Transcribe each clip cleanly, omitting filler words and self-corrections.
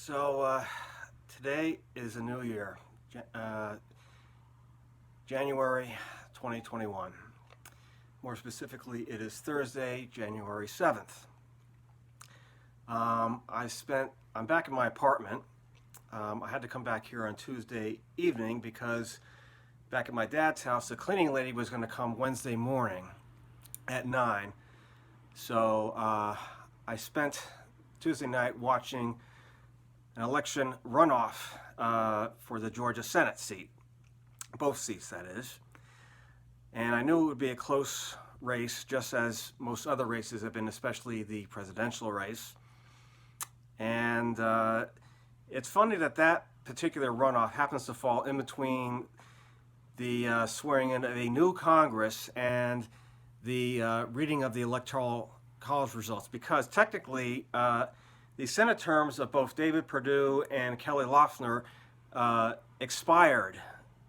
Today is a new year, January 2021. More specifically, it is Thursday, January 7th. I'm back in my apartment. I had to come back here on Tuesday evening because back at my dad's house, the cleaning lady was going to come Wednesday morning at 9. So I spent Tuesday night watching an election runoff for the Georgia Senate seat, both seats that is. And I knew it would be a close race, just as most other races have been, especially the presidential race. And it's funny that that particular runoff happens to fall in between the swearing in of a new Congress and the reading of the Electoral College results, because technically the Senate terms of both David Perdue and Kelly Loeffler expired,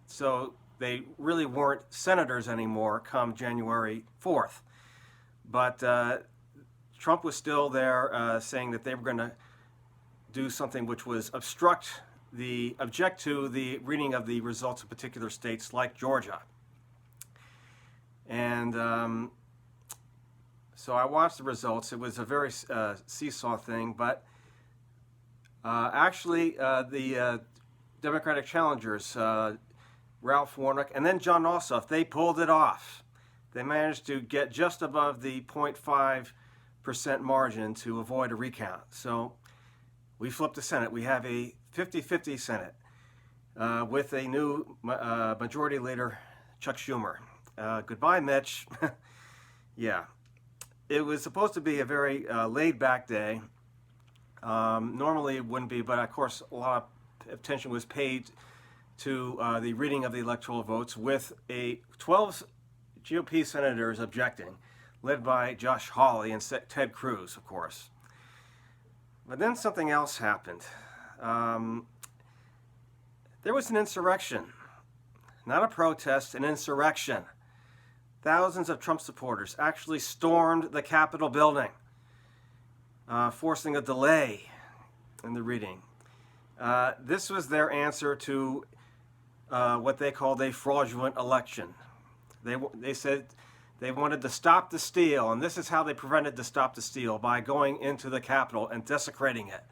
so they really weren't senators anymore come January 4th. But Trump was still there saying that they were going to do something which was object to the reading of the results of particular states like Georgia. And so I watched the results. It was a very seesaw thing, but actually the Democratic challengers, Ralph Warnock and then Jon Ossoff, they pulled it off. They managed to get just above the 0.5% margin to avoid a recount. So we flipped the Senate. We have a 50-50 Senate with a new Majority Leader, Chuck Schumer. Goodbye, Mitch. Yeah. It was supposed to be a very laid-back day. Normally it wouldn't be, but of course a lot of attention was paid to the reading of the electoral votes, with 12 GOP senators objecting, led by Josh Hawley and Ted Cruz, of course. But then something else happened. There was an insurrection. Not a protest, an insurrection. Thousands of Trump supporters actually stormed the Capitol building, forcing a delay in the reading. This was their answer to what they called a fraudulent election. They said they wanted to stop the steal, and this is how they prevented the stop the steal: by going into the Capitol and desecrating it.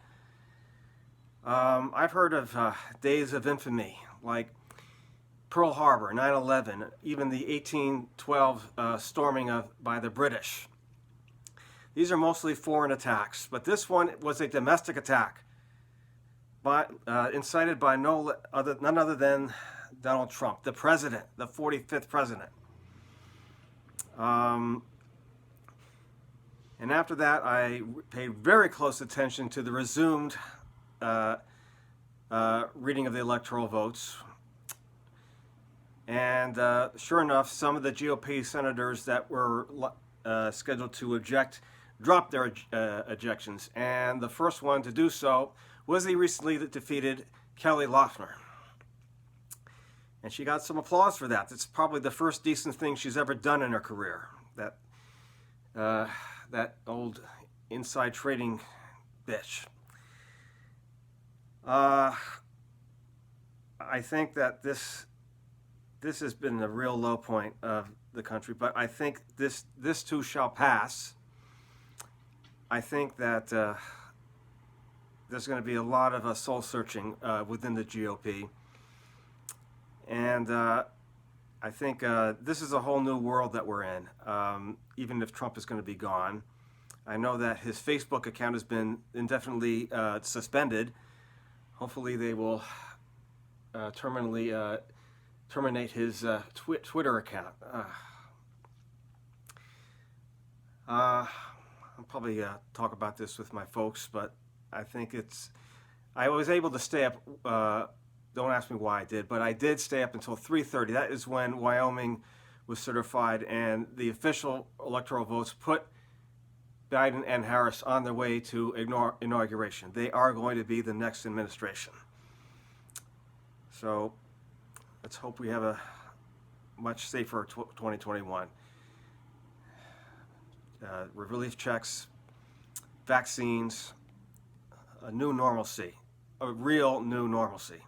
I've heard of days of infamy, like Pearl Harbor, 9/11, even the 1812 storming by the British. These are mostly foreign attacks, but this one was a domestic attack incited by none other than Donald Trump, the president, the 45th president. And after that, I paid very close attention to the resumed reading of the electoral votes. And sure enough, some of the GOP senators that were scheduled to object dropped their ejections. And the first one to do so was the recently defeated Kelly Loeffler. And she got some applause for that. It's probably the first decent thing she's ever done in her career. That old inside trading bitch. I think that this has been the real low point of the country, but I think this too shall pass. I think that there's going to be a lot of soul searching within the GOP, and I think this is a whole new world that we're in. Even if Trump is going to be gone, I know that his Facebook account has been indefinitely suspended. Hopefully, they will terminate his Twitter account. I'll probably talk about this with my folks, but I think I was able to stay up, don't ask me why I did, but I did stay up until 3:30. That is when Wyoming was certified, and the official electoral votes put Biden and Harris on their way to inauguration. They are going to be the next administration. So let's hope we have a much safer 2021. Relief checks, vaccines, a new normalcy. a real new normalcy.